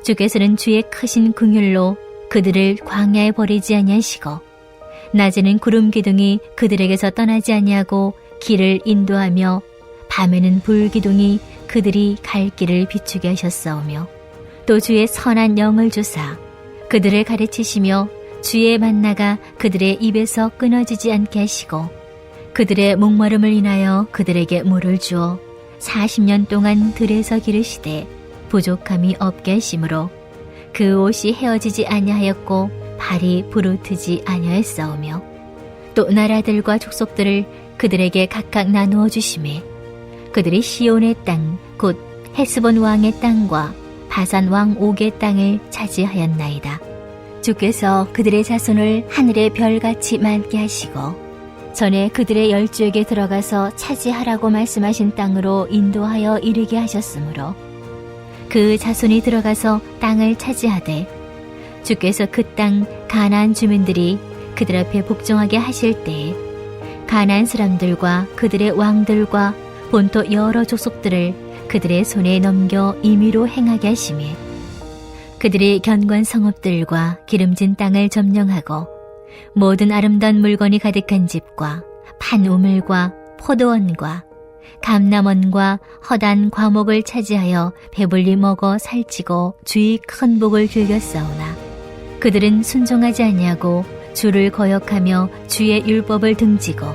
주께서는 주의 크신 긍휼로 그들을 광야에 버리지 아니하시고 낮에는 구름 기둥이 그들에게서 떠나지 아니하고 길을 인도하며 밤에는 불 기둥이 그들이 갈 길을 비추게 하셨사오며 또 주의 선한 영을 주사 그들을 가르치시며 주의 만나가 그들의 입에서 끊어지지 않게 하시고 그들의 목마름을 인하여 그들에게 물을 주어 40년 동안 들에서 기르시되 부족함이 없게 하심으로 그 옷이 헤어지지 아니하였고 발이 부르트지 아니하였사오며 또 나라들과 족속들을 그들에게 각각 나누어 주시매 그들이 시온의 땅 곧 헤스본 왕의 땅과 바산 왕 옥의 땅을 차지하였나이다. 주께서 그들의 자손을 하늘의 별같이 많게 하시고 전에 그들의 열주에게 들어가서 차지하라고 말씀하신 땅으로 인도하여 이르게 하셨으므로 그 자손이 들어가서 땅을 차지하되 주께서 그 땅 가나안 주민들이 그들 앞에 복종하게 하실 때에 가나안 사람들과 그들의 왕들과 본토 여러 족속들을 그들의 손에 넘겨 임의로 행하게 하시며 그들이 견고한 성읍들과 기름진 땅을 점령하고 모든 아름다운 물건이 가득한 집과 판우물과 포도원과 감람원과 허단 과목을 차지하여 배불리 먹어 살찌고 주의 큰 복을 즐겼사오나 그들은 순종하지 아니하고 주를 거역하며 주의 율법을 등지고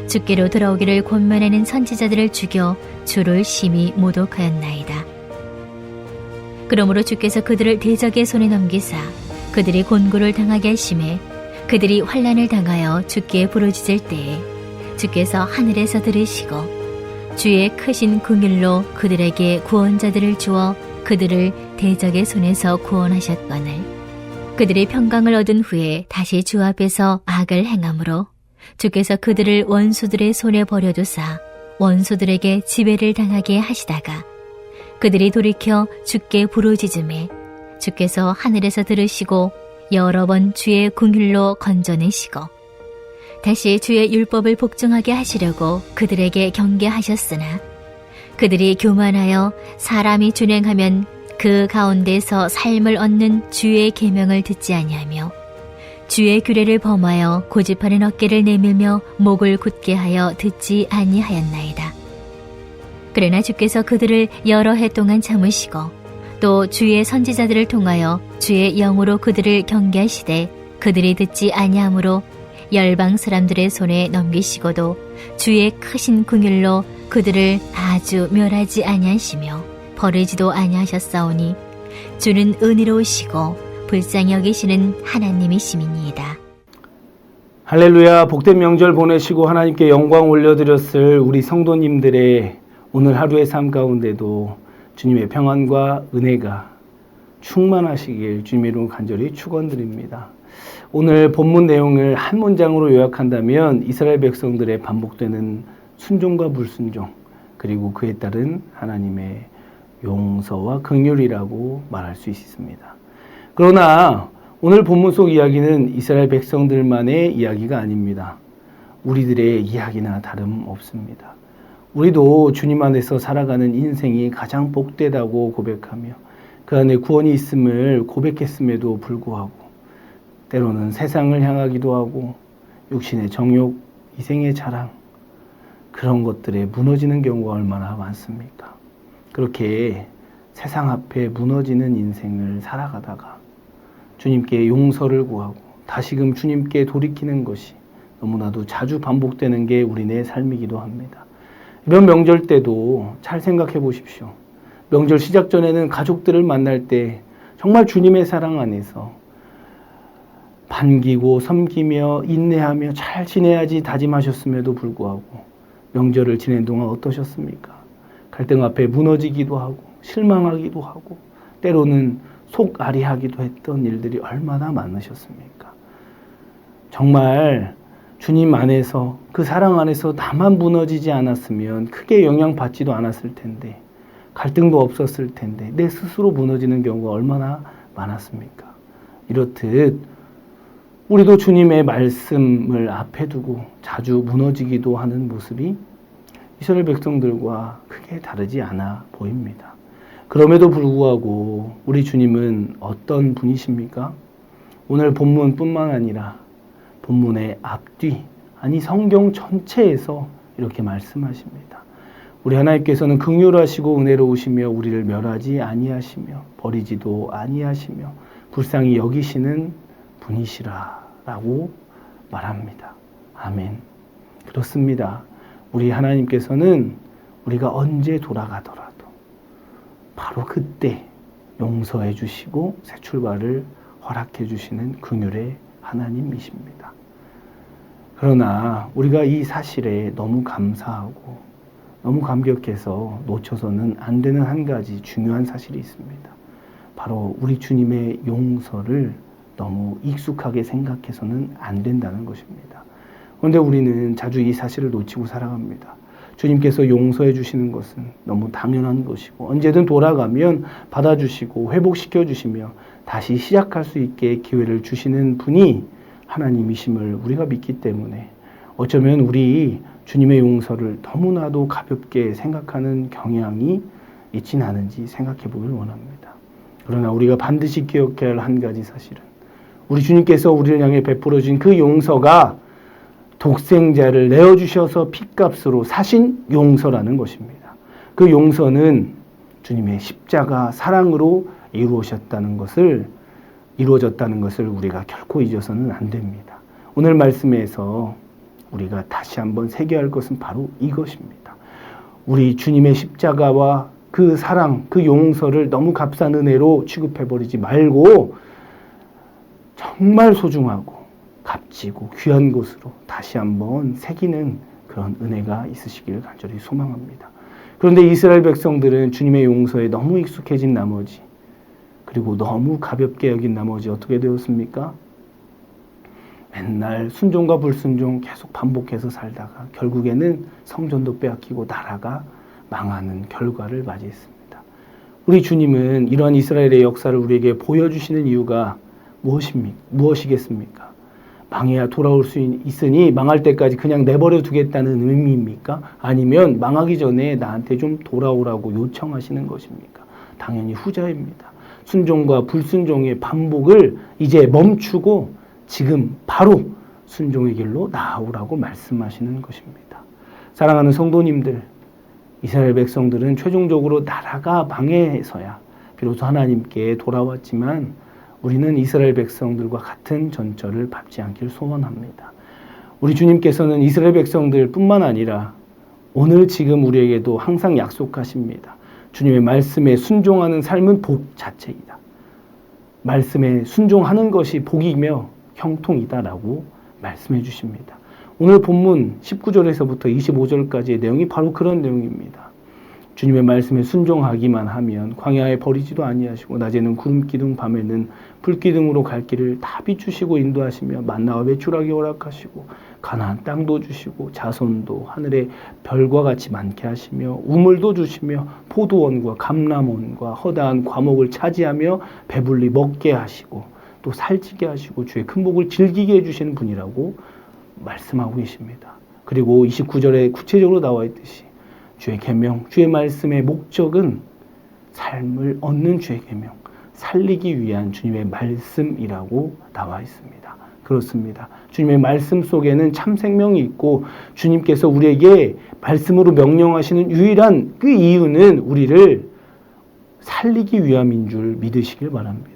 주께로 돌아오기를 권면하는 선지자들을 죽여 주를 심히 모독하였나이다. 그러므로 주께서 그들을 대적의 손에 넘기사 그들이 곤고를 당하게 하심에 그들이 환난을 당하여 주께 부르짖을 때에 주께서 하늘에서 들으시고 주의 크신 긍휼로 그들에게 구원자들을 주어 그들을 대적의 손에서 구원하셨거늘 그들이 평강을 얻은 후에 다시 주 앞에서 악을 행함으로 주께서 그들을 원수들의 손에 버려두사 원수들에게 지배를 당하게 하시다가 그들이 돌이켜 주께 부르짖음에 주께서 하늘에서 들으시고 여러 번 주의 긍휼로 건져내시고 다시 주의 율법을 복종하게 하시려고 그들에게 경계하셨으나 그들이 교만하여 사람이 준행하면 그 가운데서 삶을 얻는 주의 계명을 듣지 아니하며 주의 규례를 범하여 고집하는 어깨를 내밀며 목을 굳게 하여 듣지 아니하였나이다. 그러나 주께서 그들을 여러 해 동안 참으시고 또 주의 선지자들을 통하여 주의 영으로 그들을 경계하시되 그들이 듣지 아니하므로 열방 사람들의 손에 넘기시고도 주의 크신 긍휼로 그들을 아주 멸하지 아니하시며 버리지도 아니하셨사오니 주는 은혜로우시고 불쌍히 여기시는 하나님이시니이다. 할렐루야. 복된 명절 보내시고 하나님께 영광 올려드렸을 우리 성도님들의 오늘 하루의 삶 가운데도 주님의 평안과 은혜가 충만하시길 주님으로 간절히 축원드립니다. 오늘 본문 내용을 한 문장으로 요약한다면 이스라엘 백성들의 반복되는 순종과 불순종 그리고 그에 따른 하나님의 용서와 긍휼이라고 말할 수 있습니다. 그러나 오늘 본문 속 이야기는 이스라엘 백성들만의 이야기가 아닙니다. 우리들의 이야기나 다름없습니다. 우리도 주님 안에서 살아가는 인생이 가장 복되다고 고백하며 그 안에 구원이 있음을 고백했음에도 불구하고 때로는 세상을 향하기도 하고 육신의 정욕, 이생의 자랑 그런 것들에 무너지는 경우가 얼마나 많습니까? 그렇게 세상 앞에 무너지는 인생을 살아가다가 주님께 용서를 구하고 다시금 주님께 돌이키는 것이 너무나도 자주 반복되는 게 우리네 삶이기도 합니다. 이번 명절 때도 잘 생각해 보십시오. 명절 시작 전에는 가족들을 만날 때 정말 주님의 사랑 안에서 반기고 섬기며 인내하며 잘 지내야지 다짐하셨음에도 불구하고 명절을 지낸 동안 어떠셨습니까? 갈등 앞에 무너지기도 하고 실망하기도 하고 때로는 속앓이하기도 했던 일들이 얼마나 많으셨습니까? 정말 주님 안에서 그 사랑 안에서 나만 무너지지 않았으면 크게 영향받지도 않았을 텐데 갈등도 없었을 텐데 내 스스로 무너지는 경우가 얼마나 많았습니까? 이렇듯 우리도 주님의 말씀을 앞에 두고 자주 무너지기도 하는 모습이 이스라엘 백성들과 크게 다르지 않아 보입니다. 그럼에도 불구하고 우리 주님은 어떤 분이십니까? 오늘 본문뿐만 아니라 본문의 앞뒤, 아니 성경 전체에서 이렇게 말씀하십니다. 우리 하나님께서는 긍휼하시고 은혜로우시며 우리를 멸하지 아니하시며 버리지도 아니하시며 불쌍히 여기시는 분이시라라고 말합니다. 아멘. 그렇습니다. 우리 하나님께서는 우리가 언제 돌아가더라도 바로 그때 용서해 주시고 새 출발을 허락해 주시는 긍휼의 하나님이십니다. 그러나 우리가 이 사실에 너무 감사하고 너무 감격해서 놓쳐서는 안 되는 한 가지 중요한 사실이 있습니다. 바로 우리 주님의 용서를 너무 익숙하게 생각해서는 안 된다는 것입니다. 그런데 우리는 자주 이 사실을 놓치고 살아갑니다. 주님께서 용서해 주시는 것은 너무 당연한 것이고 언제든 돌아가면 받아주시고 회복시켜 주시며 다시 시작할 수 있게 기회를 주시는 분이 하나님이심을 우리가 믿기 때문에 어쩌면 우리 주님의 용서를 너무나도 가볍게 생각하는 경향이 있진 않은지 생각해 보길 원합니다. 그러나 우리가 반드시 기억해야 할 한 가지 사실은 우리 주님께서 우리를 향해 베풀어 주신 그 용서가 독생자를 내어주셔서 핏값으로 사신 용서라는 것입니다. 그 용서는 주님의 십자가 사랑으로 이루어졌다는 것을 우리가 결코 잊어서는 안 됩니다. 오늘 말씀에서 우리가 다시 한번 새겨야 할 것은 바로 이것입니다. 우리 주님의 십자가와 그 사랑, 그 용서를 너무 값싼 은혜로 취급해버리지 말고 정말 소중하고 값지고 귀한 곳으로 다시 한번 새기는 그런 은혜가 있으시기를 간절히 소망합니다. 그런데 이스라엘 백성들은 주님의 용서에 너무 익숙해진 나머지 그리고 너무 가볍게 여긴 나머지 어떻게 되었습니까? 맨날 순종과 불순종 계속 반복해서 살다가 결국에는 성전도 빼앗기고 나라가 망하는 결과를 맞이했습니다. 우리 주님은 이러한 이스라엘의 역사를 우리에게 보여주시는 이유가 무엇이겠습니까? 망해야 돌아올 수 있으니 망할 때까지 그냥 내버려 두겠다는 의미입니까? 아니면 망하기 전에 나한테 좀 돌아오라고 요청하시는 것입니까? 당연히 후자입니다. 순종과 불순종의 반복을 이제 멈추고 지금 바로 순종의 길로 나아오라고 말씀하시는 것입니다. 사랑하는 성도님들, 이스라엘 백성들은 최종적으로 나라가 망해서야 비로소 하나님께 돌아왔지만 우리는 이스라엘 백성들과 같은 전철을 밟지 않길 소원합니다. 우리 주님께서는 이스라엘 백성들 뿐만 아니라 오늘 지금 우리에게도 항상 약속하십니다. 주님의 말씀에 순종하는 삶은 복 자체이다. 말씀에 순종하는 것이 복이며 형통이다라고 말씀해 주십니다. 오늘 본문 19절에서부터 25절까지의 내용이 바로 그런 내용입니다. 주님의 말씀에 순종하기만 하면 광야에 버리지도 아니하시고 낮에는 구름 기둥 밤에는 불 기둥으로 갈 길을 다 비추시고 인도하시며 만나와 메추라기 허락하시고 가나안 땅도 주시고 자손도 하늘의 별과 같이 많게 하시며 우물도 주시며 포도원과 감람원과 허다한 과목을 차지하며 배불리 먹게 하시고 또 살찌게 하시고 주의 큰 복을 즐기게 해주시는 분이라고 말씀하고 계십니다. 그리고 29절에 구체적으로 나와 있듯이 주의 계명, 주의 말씀의 목적은 삶을 얻는 주의 계명, 살리기 위한 주님의 말씀이라고 나와 있습니다. 그렇습니다. 주님의 말씀 속에는 참 생명이 있고 주님께서 우리에게 말씀으로 명령하시는 유일한 그 이유는 우리를 살리기 위함인 줄 믿으시길 바랍니다.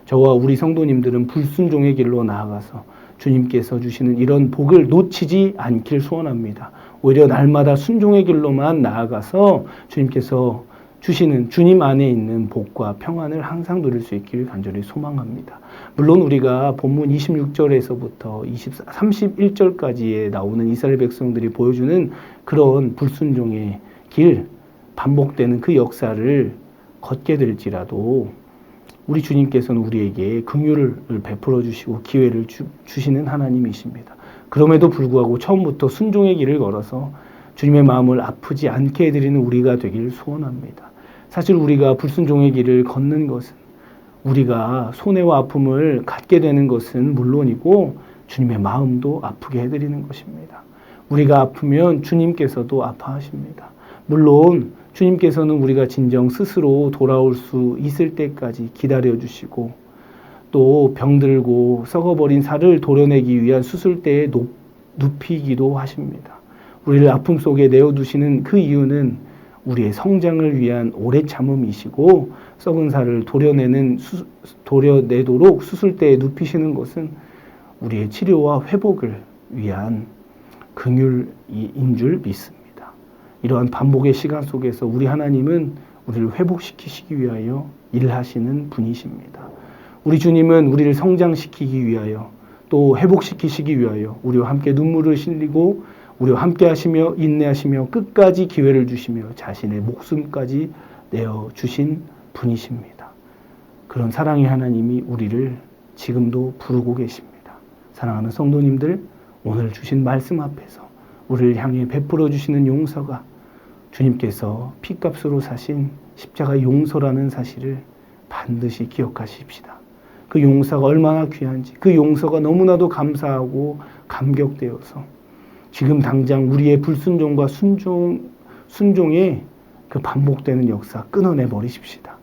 저와 우리 성도님들은 불순종의 길로 나아가서 주님께서 주시는 이런 복을 놓치지 않길 소원합니다. 오히려 날마다 순종의 길로만 나아가서 주님께서 주시는 주님 안에 있는 복과 평안을 항상 누릴 수 있기를 간절히 소망합니다. 물론 우리가 본문 26절에서부터 31절까지에 나오는 이스라엘 백성들이 보여주는 그런 불순종의 길, 반복되는 그 역사를 걷게 될지라도 우리 주님께서는 우리에게 긍휼을 베풀어 주시고 기회를 주시는 하나님이십니다. 그럼에도 불구하고 처음부터 순종의 길을 걸어서 주님의 마음을 아프지 않게 해드리는 우리가 되길 소원합니다. 사실 우리가 불순종의 길을 걷는 것은 우리가 손해와 아픔을 갖게 되는 것은 물론이고 주님의 마음도 아프게 해드리는 것입니다. 우리가 아프면 주님께서도 아파하십니다. 물론 주님께서는 우리가 진정 스스로 돌아올 수 있을 때까지 기다려주시고 또 병들고 썩어버린 살을 도려내기 위한 수술대에 눕히기도 하십니다. 우리를 아픔 속에 내어두시는 그 이유는 우리의 성장을 위한 오래 참음이시고 썩은 살을 도려내도록 수술대에 눕히시는 것은 우리의 치료와 회복을 위한 긍휼인 줄 믿습니다. 이러한 반복의 시간 속에서 우리 하나님은 우리를 회복시키시기 위하여 일하시는 분이십니다. 우리 주님은 우리를 성장시키기 위하여 또 회복시키시기 위하여 우리와 함께 눈물을 흘리고 우리와 함께 하시며 인내하시며 끝까지 기회를 주시며 자신의 목숨까지 내어주신 분이십니다. 그런 사랑의 하나님이 우리를 지금도 부르고 계십니다. 사랑하는 성도님들, 오늘 주신 말씀 앞에서 우리를 향해 베풀어 주시는 용서가 주님께서 피값으로 사신 십자가 용서라는 사실을 반드시 기억하십시다. 그 용서가 얼마나 귀한지, 그 용서가 너무나도 감사하고 감격되어서 지금 당장 우리의 불순종과 순종의 그 반복되는 역사 끊어내 버리십시다.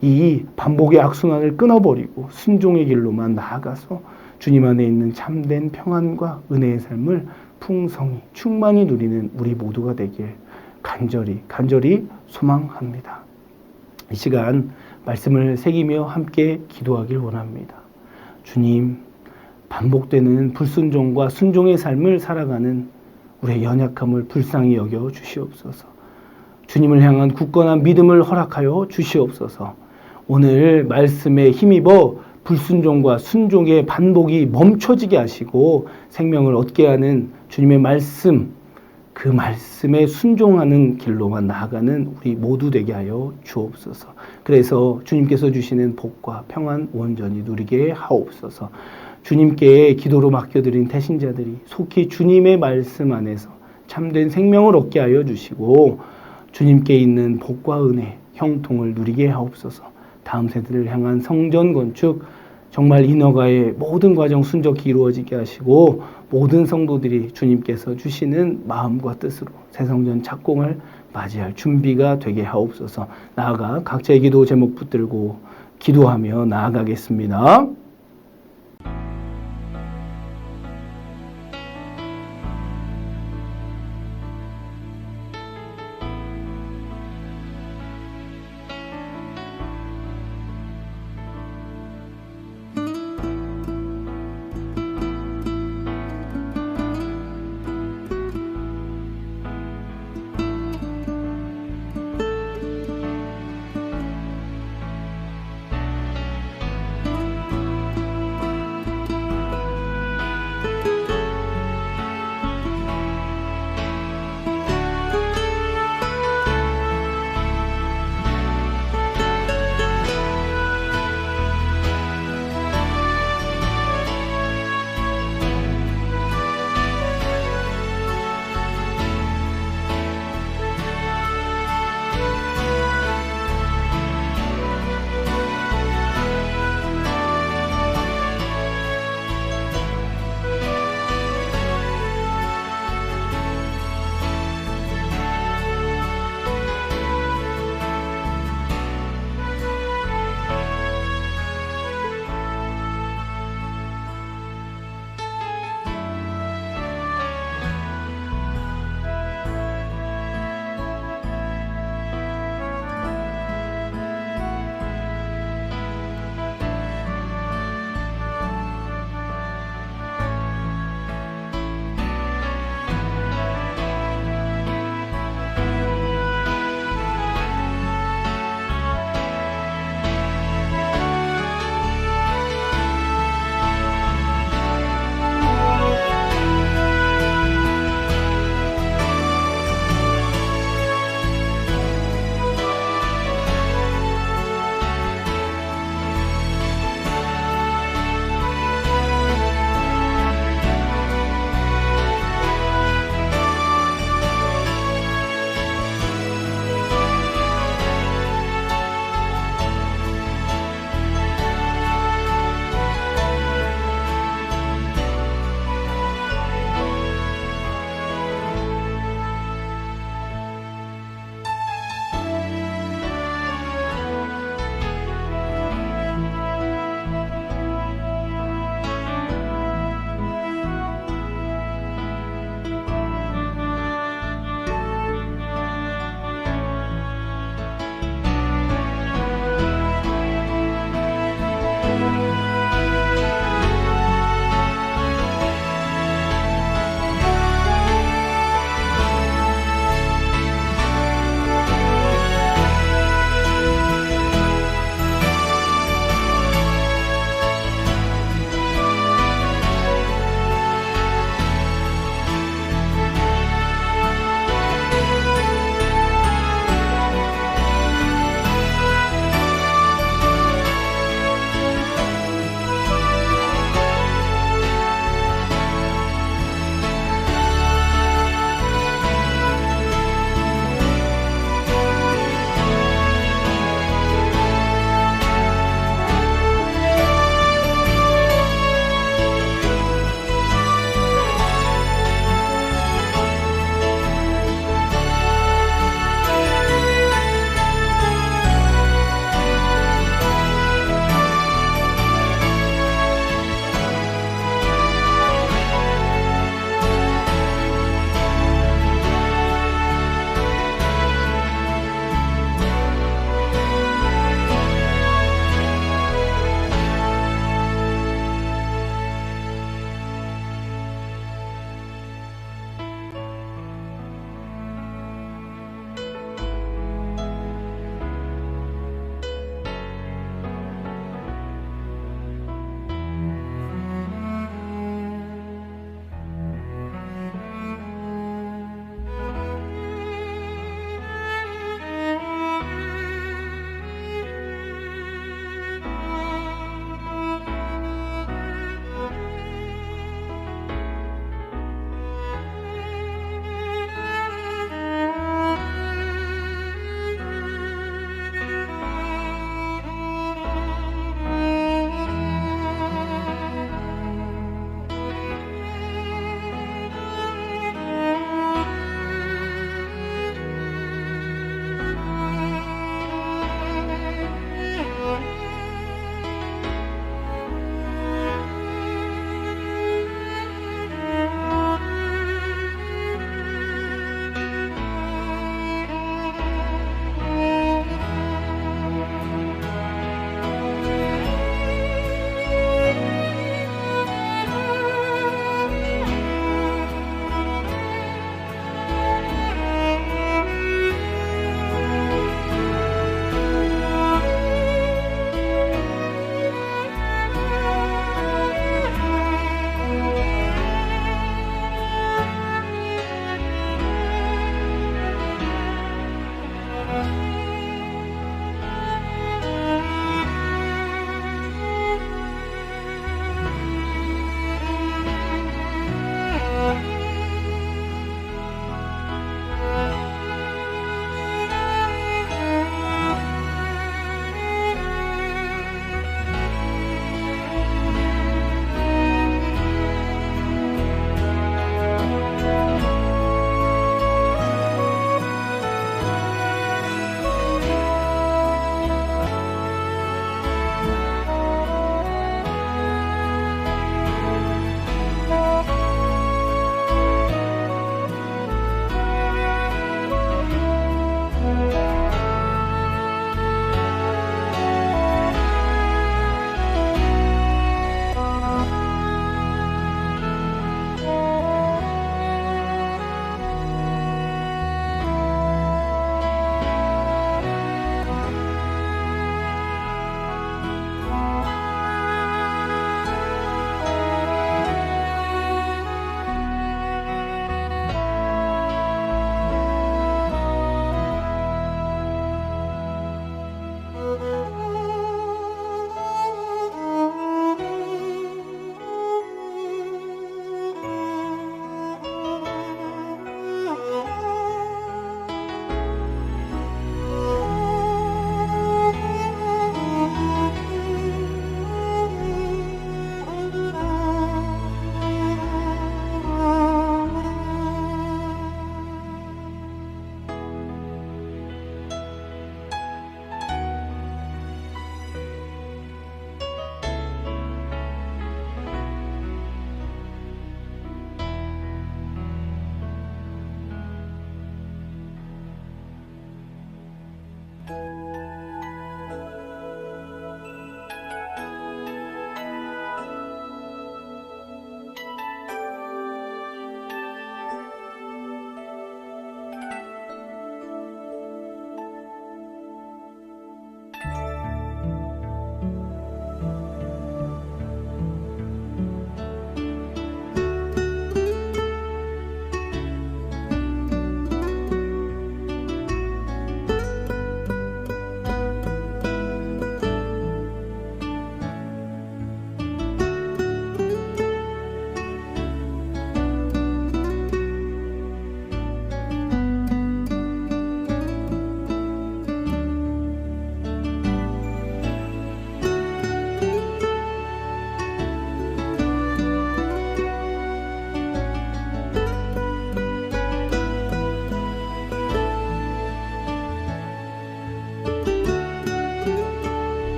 이 반복의 악순환을 끊어버리고 순종의 길로만 나아가서 주님 안에 있는 참된 평안과 은혜의 삶을 풍성히 충만히 누리는 우리 모두가 되길 간절히 소망합니다. 이 시간 말씀을 새기며 함께 기도하길 원합니다. 주님, 반복되는 불순종과 순종의 삶을 살아가는 우리의 연약함을 불쌍히 여겨 주시옵소서. 주님을 향한 굳건한 믿음을 허락하여 주시옵소서. 오늘 말씀에 힘입어 불순종과 순종의 반복이 멈춰지게 하시고 생명을 얻게 하는 주님의 말씀, 그 말씀에 순종하는 길로만 나아가는 우리 모두 되게 하여 주옵소서. 그래서 주님께서 주시는 복과 평안 온전히 누리게 하옵소서. 주님께 기도로 맡겨드린 태신자들이 속히 주님의 말씀 안에서 참된 생명을 얻게 하여 주시고 주님께 있는 복과 은혜, 형통을 누리게 하옵소서. 다음 세대를 향한 성전 건축, 정말 인허가의 모든 과정 순적히 이루어지게 하시고 모든 성도들이 주님께서 주시는 마음과 뜻으로 새 성전 착공을 맞이할 준비가 되게 하옵소서. 나아가 각자의 기도 제목 붙들고 기도하며 나아가겠습니다.